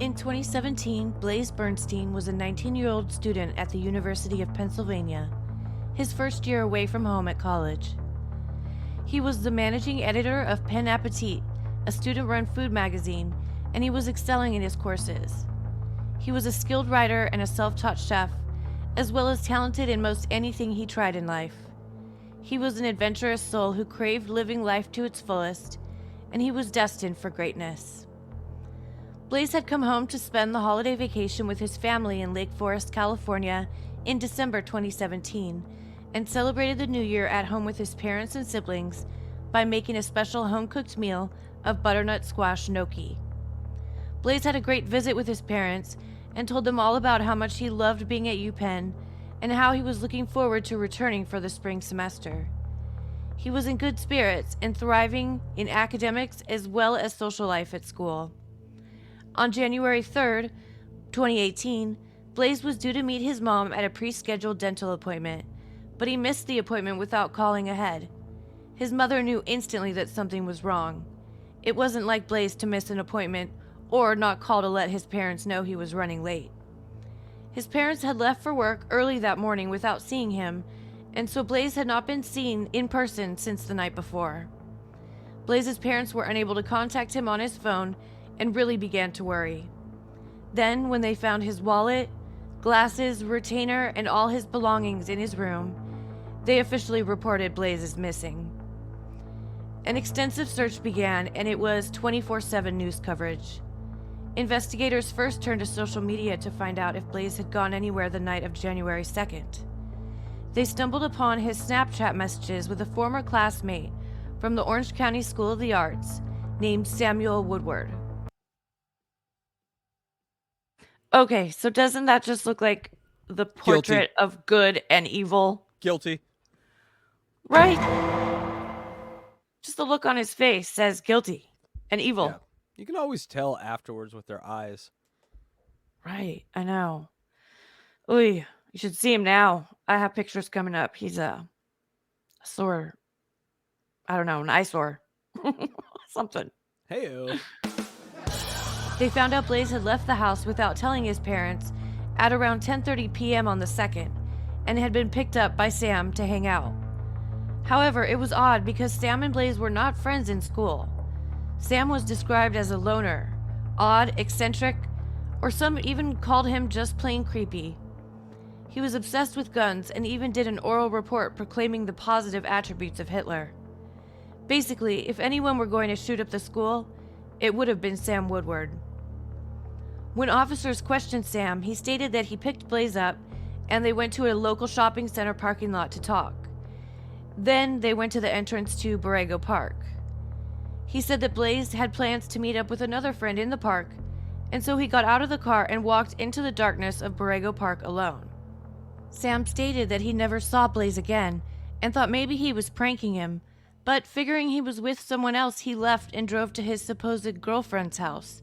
In 2017, Blaze Bernstein was a 19-year-old student at the University of Pennsylvania, his first year away from home at college. He was the managing editor of Pen Appetit, a student-run food magazine, and he was excelling in his courses. He was a skilled writer and a self-taught chef, as well as talented in most anything he tried in life. He was an adventurous soul who craved living life to its fullest, and he was destined for greatness. Blaze had come home to spend the holiday vacation with his family in Lake Forest, California in December 2017, and celebrated the new year at home with his parents and siblings by making a special home-cooked meal of butternut squash gnocchi. Blaze had a great visit with his parents and told them all about how much he loved being at UPenn and how he was looking forward to returning for the spring semester. He was in good spirits and thriving in academics as well as social life at school. On January 3rd, 2018, Blaze was due to meet his mom at a pre-scheduled dental appointment, but he missed the appointment without calling ahead. His mother knew instantly that something was wrong. It wasn't like Blaze to miss an appointment or not call to let his parents know he was running late. His parents had left for work early that morning without seeing him, and so Blaze had not been seen in person since the night before. Blaze's parents were unable to contact him on his phone and really began to worry. Then, when they found his wallet, glasses, retainer, and all his belongings in his room, they officially reported Blaze as missing. An extensive search began, and it was 24/7 news coverage. Investigators first turned to social media to find out if Blaze had gone anywhere the night of January 2nd. They stumbled upon his Snapchat messages with a former classmate from the Orange County School of the Arts named Samuel Woodward. Okay, so doesn't that just look like the portrait of good and evil? Guilty. Right? Just the look on his face says guilty and evil. Yeah. You can always tell afterwards with their eyes. Right, I know. Ooh, you should see him now. I have pictures coming up. He's a sore, I don't know, an eyesore. Something. Heyo. They found out Blaze had left the house without telling his parents at around 10:30 p.m. on the 2nd and had been picked up by Sam to hang out. However, it was odd because Sam and Blaze were not friends in school. Sam was described as a loner, odd, eccentric, or some even called him just plain creepy. He was obsessed with guns and even did an oral report proclaiming the positive attributes of Hitler. Basically, if anyone were going to shoot up the school, it would have been Sam Woodward. When officers questioned Sam, he stated that he picked Blaze up and they went to a local shopping center parking lot to talk. Then they went to the entrance to Borrego Park. He said that Blaze had plans to meet up with another friend in the park, and so he got out of the car and walked into the darkness of Borrego Park alone. Sam stated that he never saw Blaze again and thought maybe he was pranking him, but figuring he was with someone else, he left and drove to his supposed girlfriend's house.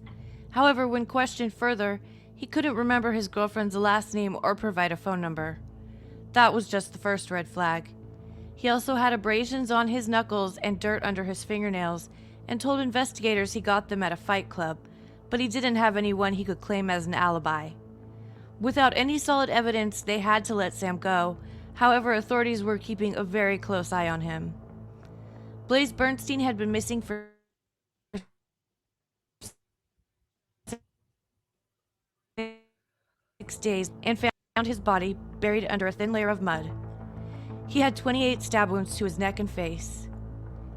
However, when questioned further, he couldn't remember his girlfriend's last name or provide a phone number. That was just the first red flag. He also had abrasions on his knuckles and dirt under his fingernails and told investigators he got them at a fight club, but he didn't have anyone he could claim as an alibi. Without any solid evidence, they had to let Sam go. However, authorities were keeping a very close eye on him. Blaze Bernstein had been missing for 6 days and found his body buried under a thin layer of mud. He had 28 stab wounds to his neck and face.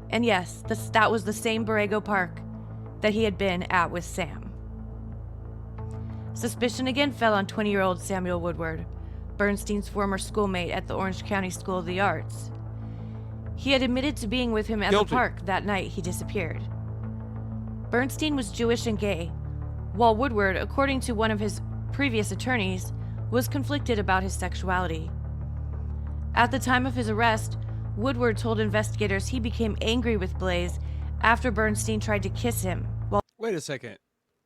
And yes, that was the same Borrego Park that he had been at with Sam. Suspicion again fell on 20-year-old Samuel Woodward, Bernstein's former schoolmate at the Orange County School of the Arts. He had admitted to being with him at the park that night he disappeared. Bernstein was Jewish and gay, while Woodward, according to one of his previous attorneys, was conflicted about his sexuality. At the time of his arrest, Woodward told investigators he became angry with Blaze after Bernstein tried to kiss him. Wait a second.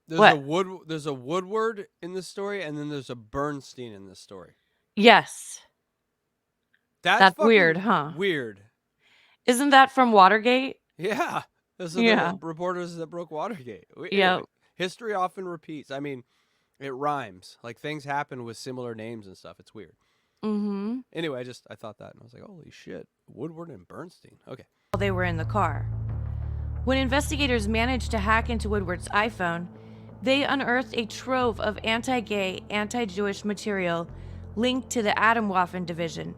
There's a Woodward in this story, and then there's a Bernstein in this story. Yes. That's weird, huh? Weird. Isn't that from Watergate? Yeah. Those are the reporters that broke Watergate. Yeah. History often repeats. I mean, it rhymes. Like, things happen with similar names and stuff. It's weird. Mm-hmm. Anyway, I thought that, and I was like, holy shit, Woodward and Bernstein. Okay. While they were in the car. When investigators managed to hack into Woodward's iPhone, they unearthed a trove of anti-gay, anti-Jewish material linked to the Atomwaffen Division,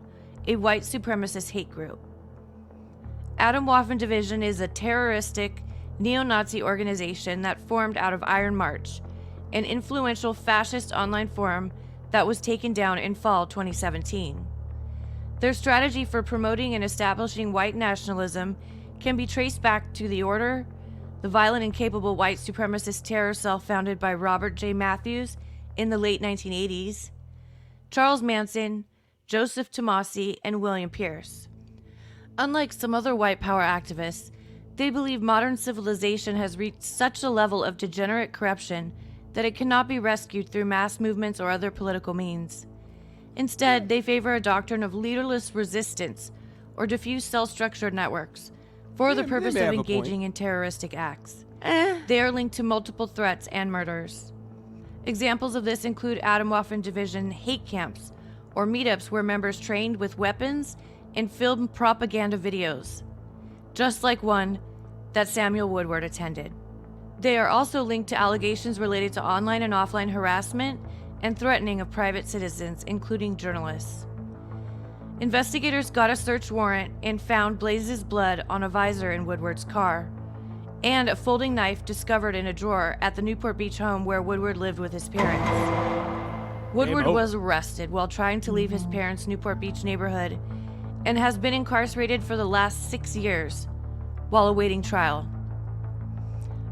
a white supremacist hate group. Atomwaffen Division is a terroristic, neo-Nazi organization that formed out of Iron March, an influential fascist online forum that was taken down in fall 2017. Their strategy for promoting and establishing white nationalism can be traced back to the Order, the violent and capable white supremacist terror cell founded by Robert J. Matthews in the late 1980s, Charles Manson, Joseph Tomasi, and William Pierce. Unlike some other white power activists, they believe modern civilization has reached such a level of degenerate corruption that it cannot be rescued through mass movements or other political means. Instead, they favor a doctrine of leaderless resistance or diffuse cell-structured networks for the purpose of engaging in terroristic acts. They are linked to multiple threats and murders. Examples of this include Atomwaffen Division hate camps, or meetups where members trained with weapons and filmed propaganda videos, just like one that Samuel Woodward attended. They are also linked to allegations related to online and offline harassment and threatening of private citizens, including journalists. Investigators got a search warrant and found Blaze's blood on a visor in Woodward's car, and a folding knife discovered in a drawer at the Newport Beach home where Woodward lived with his parents. Woodward was arrested while trying to leave his parents' Newport Beach neighborhood and has been incarcerated for the last 6 years while awaiting trial.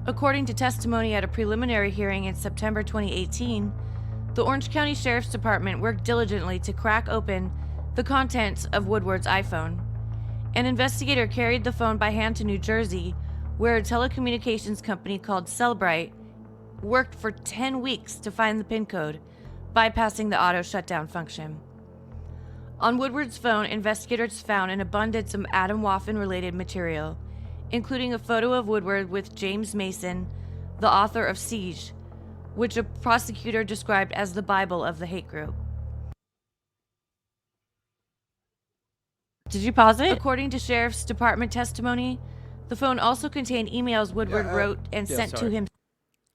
According to testimony at a preliminary hearing in September 2018, the Orange County Sheriff's Department worked diligently to crack open the contents of Woodward's iPhone. An investigator carried the phone by hand to New Jersey, where a telecommunications company called Cellbrite worked for 10 weeks to find the PIN code, bypassing the auto shutdown function. On Woodward's phone, investigators found an abundance of Atomwaffen-related material, including a photo of Woodward with James Mason, the author of Siege, which a prosecutor described as the Bible of the hate group. Did you pause it? According to Sheriff's Department testimony, the phone also contained emails Woodward wrote and sent to him.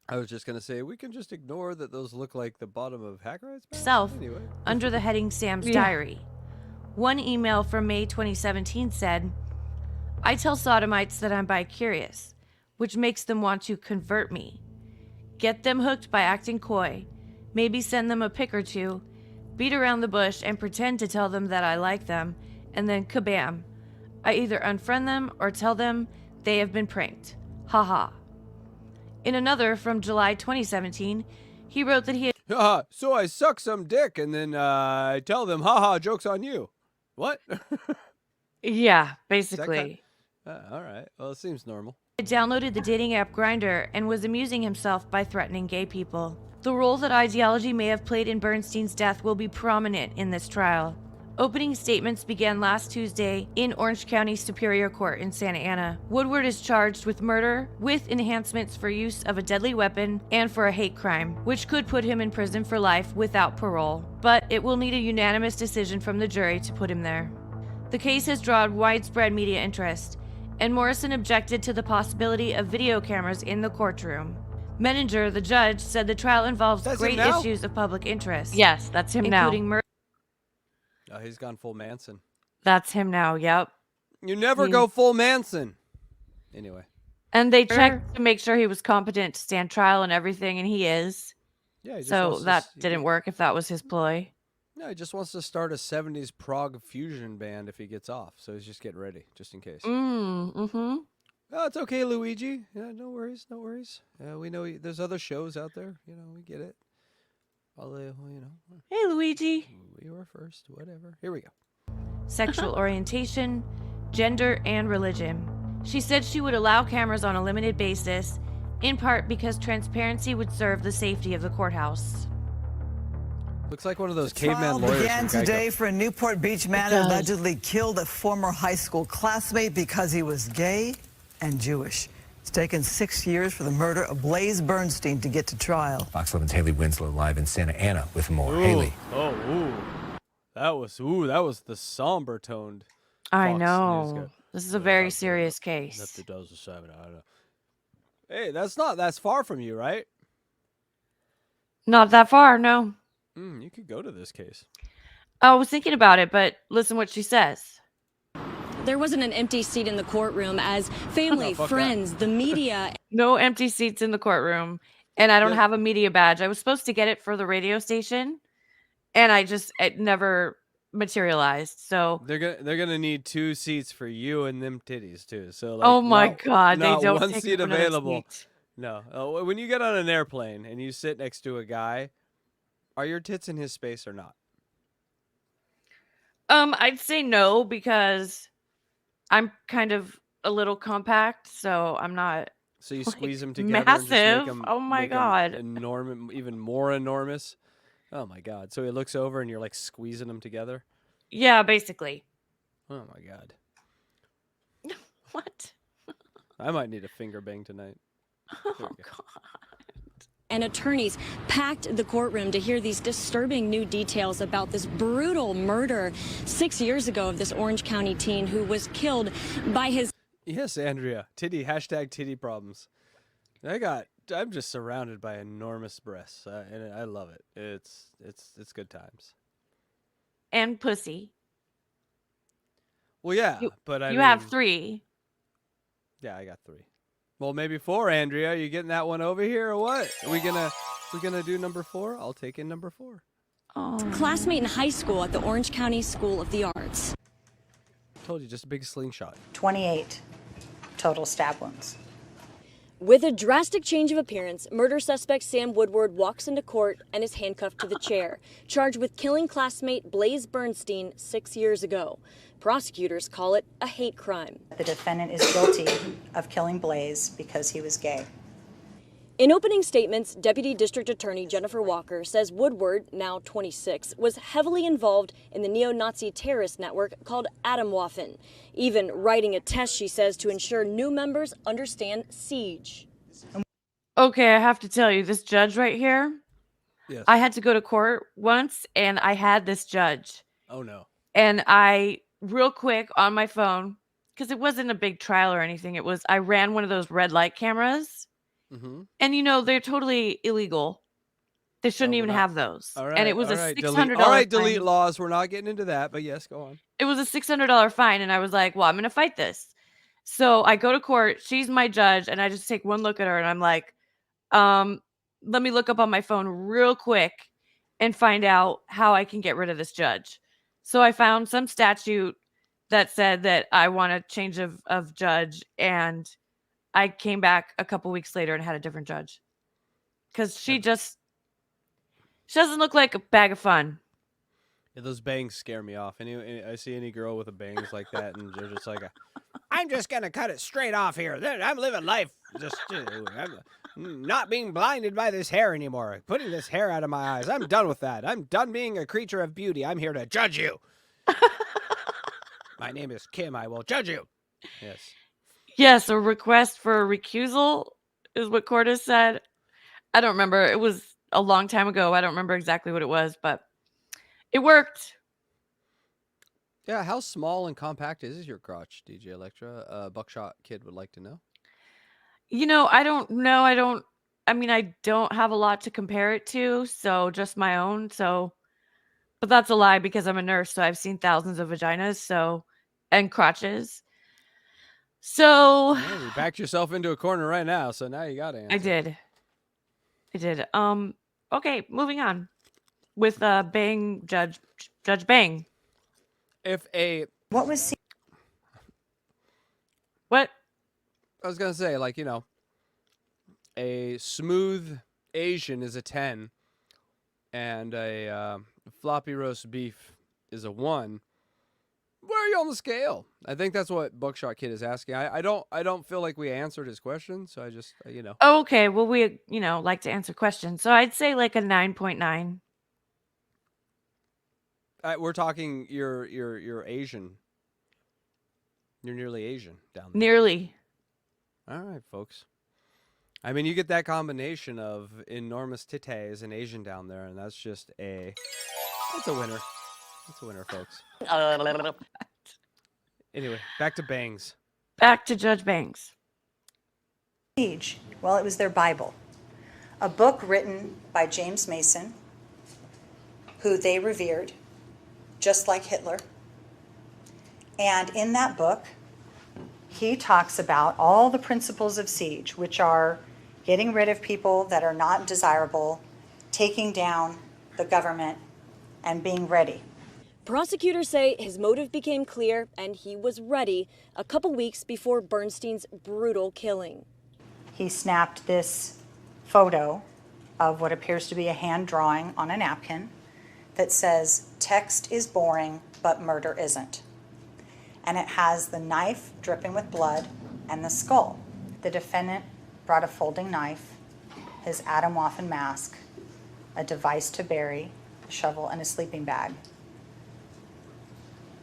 I was just going to say, we can just ignore that those look like the bottom of Hackride's Himself, anyway. Under the heading Sam's Diary. One email from May 2017 said, "I tell sodomites that I'm bi-curious, which makes them want to convert me. Get them hooked by acting coy, maybe send them a pic or two, beat around the bush and pretend to tell them that I like them, and then kabam, I either unfriend them or tell them they have been pranked. Haha." In another from July 2017, he wrote that he had so I suck some dick and then I tell them, haha, joke's on you. What? Yeah, basically. All right. Well, it seems normal. He downloaded the dating app Grindr and was amusing himself by threatening gay people. The role that ideology may have played in Bernstein's death will be prominent in this trial. Opening statements began last Tuesday in Orange County Superior Court in Santa Ana. Woodward is charged with murder, with enhancements for use of a deadly weapon, and for a hate crime, which could put him in prison for life without parole. But it will need a unanimous decision from the jury to put him there. The case has drawn widespread media interest, and Morrison objected to the possibility of video cameras in the courtroom. Menninger, the judge, said the trial involves great issues of public interest. Yes, that's him now. Including murder. Oh, he's gone full Manson. That's him now, yep. You never go full Manson. Anyway. And they checked to make sure he was competent to stand trial and everything, and he is. Yeah. So that didn't work if that was his ploy. No, he just wants to start a 70s prog fusion band if he gets off. So he's just getting ready, just in case. Mm-hmm. Oh, it's okay, Luigi. Yeah, no worries, no worries. We know there's other shows out there. You know, we get it. Hey, Luigi. We were first, whatever. Here we go. Sexual orientation, gender, and religion. She said she would allow cameras on a limited basis, in part because transparency would serve the safety of the courthouse. Looks like one of those caveman lawyers. Began today for a Newport Beach man who allegedly killed a former high school classmate because he was gay and Jewish. It's taken 6 years for the murder of Blaze Bernstein to get to trial. Fox 11's Haley Winslow live in Santa Ana with more. Ooh. Haley. That was the somber toned. I Fox know. News This is a very serious case. 2007. I don't know. Hey, that's far from you, right? Not that far, no. You could go to this case. I was thinking about it, but listen what she says. There wasn't an empty seat in the courtroom as family, friends, the media. No empty seats in the courtroom. And I don't have a media badge. I was supposed to get it for the radio station, and it never materialized. So they're gonna need 2 seats for you and them titties too. So like, oh my God, not they don't one take seat up another available. seat. No, when you get on an airplane and you sit next to a guy, are your tits in his space or not? I'd say no because I'm kind of a little compact, so I'm not. So you like, squeeze them together massive. and just make them, Oh my God. enormous, even more enormous. Oh my God! So he looks over and you're like squeezing them together. Yeah, basically. Oh my God! What? I might need a finger bang tonight. Oh God. And attorneys packed the courtroom to hear these disturbing new details about this brutal murder 6 years ago of this Orange County teen who was killed by his. Yes, Andrea. Titty problems. I'm just surrounded by enormous breasts, and I love it. It's good times. And pussy. Well, yeah, but you have 3. Yeah, I got 3. Well, maybe 4, Andrea. You getting that one over here or what? Are we gonna do number 4? I'll take in number 4. Oh. Classmate in high school at the Orange County School of the Arts. Told you, just a big slingshot. 28 total stab wounds. With a drastic change of appearance, murder suspect Sam Woodward walks into court and is handcuffed to the chair, charged with killing classmate Blaze Bernstein 6 years ago. Prosecutors call it a hate crime. The defendant is guilty of killing Blaze because he was gay. In opening statements, Deputy District Attorney Jennifer Walker says Woodward, now 26, was heavily involved in the neo-Nazi terrorist network called Atomwaffen, even writing a test, she says, to ensure new members understand siege. Okay, I have to tell you, this judge right here, Yes. I had to go to court once, and I had this judge. Oh, no. And I, real quick, on my phone, because it wasn't a big trial or anything, I ran one of those red light cameras. Mm-hmm. And, they're totally illegal. They shouldn't even have those. All right, and it was a $600 All right, fine. delete laws. We're not getting into that, but yes, go on. It was a $600 fine, and I was like, well, I'm going to fight this. So I go to court. She's my judge, and I just take one look at her, and I'm like, let me look up on my phone real quick and find out how I can get rid of this judge. So I found some statute that said that I want a change of judge, and I came back a couple weeks later and had a different judge. Because she doesn't look like a bag of fun. Yeah, those bangs scare me off. I see any girl with a bangs like that, and they're just like, I'm just going to cut it straight off here. I'm living life. I'm not being blinded by this hair anymore. Putting this hair out of my eyes. I'm done with that. I'm done being a creature of beauty. I'm here to judge you. My name is Kim. I will judge you. Yes. Yes, a request for a recusal is what court has said. I don't remember. It was a long time ago. I don't remember exactly what it was, but it worked. Yeah, how small and compact is your crotch, DJ Electra? Buckshot Kid would like to know. I don't know. I don't have a lot to compare it to, so just my own. But that's a lie because I'm a nurse, so I've seen thousands of vaginas, and crotches. So yeah, you backed yourself into a corner right now, so now you got to answer. I did. Okay, moving on with Bang Judge Bang. What was What? I was gonna say, a smooth Asian is a 10, and a floppy roast beef is a 1. Where are you on the scale? I think that's what Buckshot Kid is asking. I don't feel like we answered his question, so I just Okay, well we like to answer questions, so I'd say like a 9.9. We're talking you're Asian. You're nearly Asian down there. Nearly. All right, folks. I mean, you get that combination of enormous titties and Asian down there, and that's a winner. That's a winner, folks. Anyway, back to bangs. Back to Judge Banks. Siege, well, it was their Bible, a book written by James Mason, who they revered, just like Hitler. And in that book, he talks about all the principles of siege, which are getting rid of people that are not desirable, taking down the government, and being ready. Prosecutors say his motive became clear and he was ready a couple weeks before Bernstein's brutal killing. He snapped this photo of what appears to be a hand drawing on a napkin that says, "Text is boring, but murder isn't." And it has the knife dripping with blood and the skull. The defendant brought a folding knife, his Adam Waffen mask, a device to bury, a shovel, and a sleeping bag,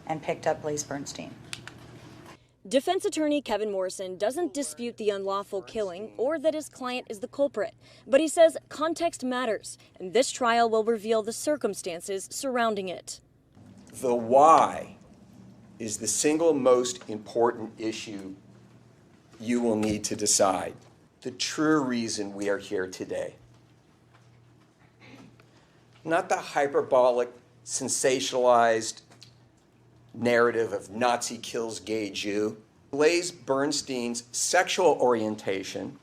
and picked up Blaze Bernstein. Defense attorney Kevin Morrison doesn't dispute the unlawful killing or that his client is the culprit, but he says context matters, and this trial will reveal the circumstances surrounding it. The why is the single most important issue you will need to decide. The true reason we are here today. Not the hyperbolic, sensationalized narrative of Nazi kills gay Jew. Blaze Bernstein's sexual orientation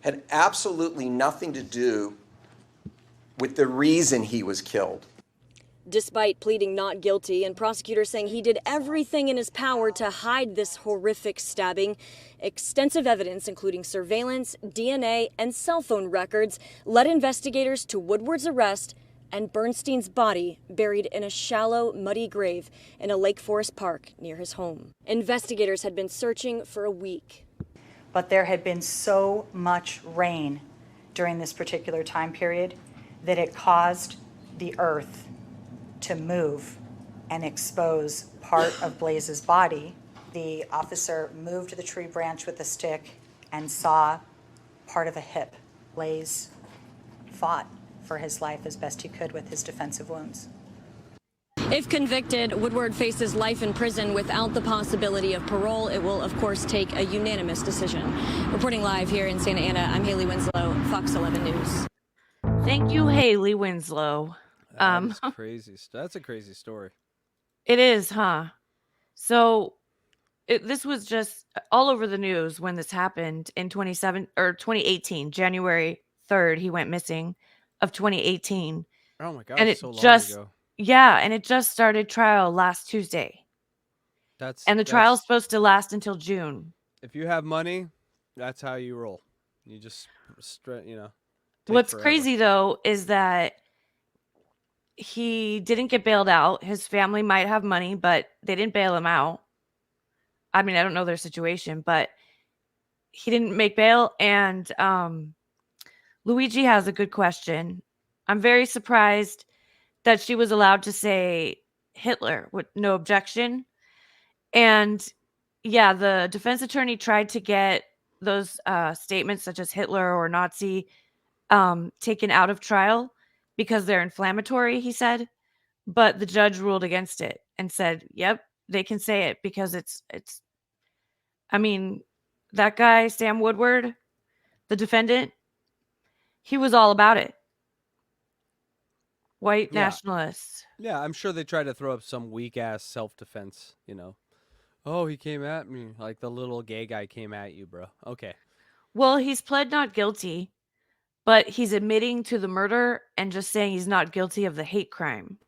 had absolutely nothing to do with the reason he was killed. Despite pleading not guilty and prosecutors saying he did everything in his power to hide this horrific stabbing, extensive evidence, including surveillance, DNA, and cell phone records, led investigators to Woodward's arrest and Bernstein's body buried in a shallow, muddy grave in a Lake Forest park near his home. Investigators had been searching for a week. But there had been so much rain during this particular time period that it caused the earth to move and expose part of Blaze's body. The officer moved the tree branch with a stick and saw part of a hip. Blaze fought for his life as best he could with his defensive wounds. If convicted, Woodward faces life in prison without the possibility of parole. It will, of course, take a unanimous decision. Reporting live here in Santa Ana, I'm Haley Winslow, Fox 11 News. Thank you, Haley Winslow. That's crazy. That's a crazy story. It is, huh? So this was just all over the news when this happened in 2018, January 3rd. He went missing of 2018. Oh my gosh, And it so long just ago. Yeah, and it just started trial last Tuesday. And the trial's supposed to last until June. If you have money, that's how you roll. You just take What's forever. crazy though is that he didn't get bailed out. His family might have money, but they didn't bail him out. I mean, I don't know their situation, but he didn't make bail. And Luigi has a good question. I'm very surprised that she was allowed to say Hitler with no objection. And yeah, the defense attorney tried to get those statements such as Hitler or Nazi taken out of trial because they're inflammatory, he said. But the judge ruled against it and said, yep, they can say it because it's I mean, that guy, Sam Woodward, the defendant, he was all about it. White nationalists. Yeah, I'm sure they tried to throw up some weak ass self-defense, Oh, he came at me like the little gay guy came at you, bro. Okay. Well, he's pled not guilty, but he's admitting to the murder and just saying he's not guilty of the hate crime.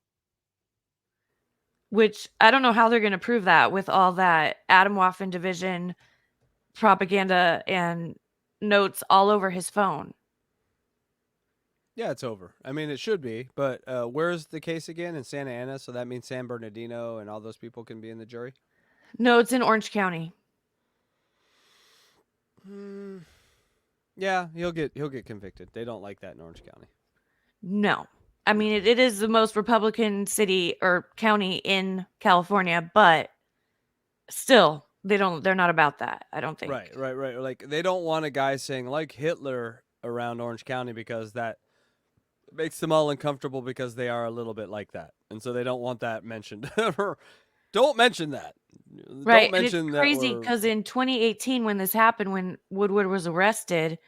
Which I don't know how they're going to prove that with all that Adam Waffen division propaganda and notes all over his phone. Yeah, it's over. I mean, it should be, but where's the case again? In Santa Ana, so that means San Bernardino and all those people can be in the jury? No, it's in Orange County. Yeah, he'll get convicted. They don't like that in Orange County. No. I mean, it is the most Republican city or county in California, but still, They're not about that, I don't think. Right. Like they don't want a guy saying like Hitler around Orange County because that makes them all uncomfortable because they are a little bit like that, and so they don't want that mentioned. Don't mention that. Right. Don't mention And it's that crazy we're because in 2018, when this happened, when Woodward was arrested,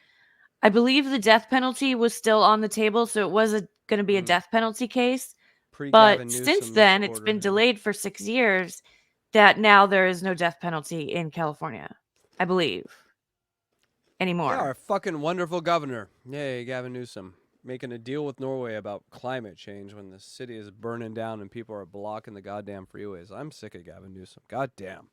I believe the death penalty was still on the table, so it was going to be a death penalty case. pre-Gavin But since Newsom's then, it's order. been delayed for 6 years. That now there is no death penalty in California, I believe, anymore. Yeah, our fucking wonderful governor. Yay, Gavin Newsom. Making a deal with Norway about climate change when the city is burning down and people are blocking the goddamn freeways. I'm sick of Gavin Newsom. God damn.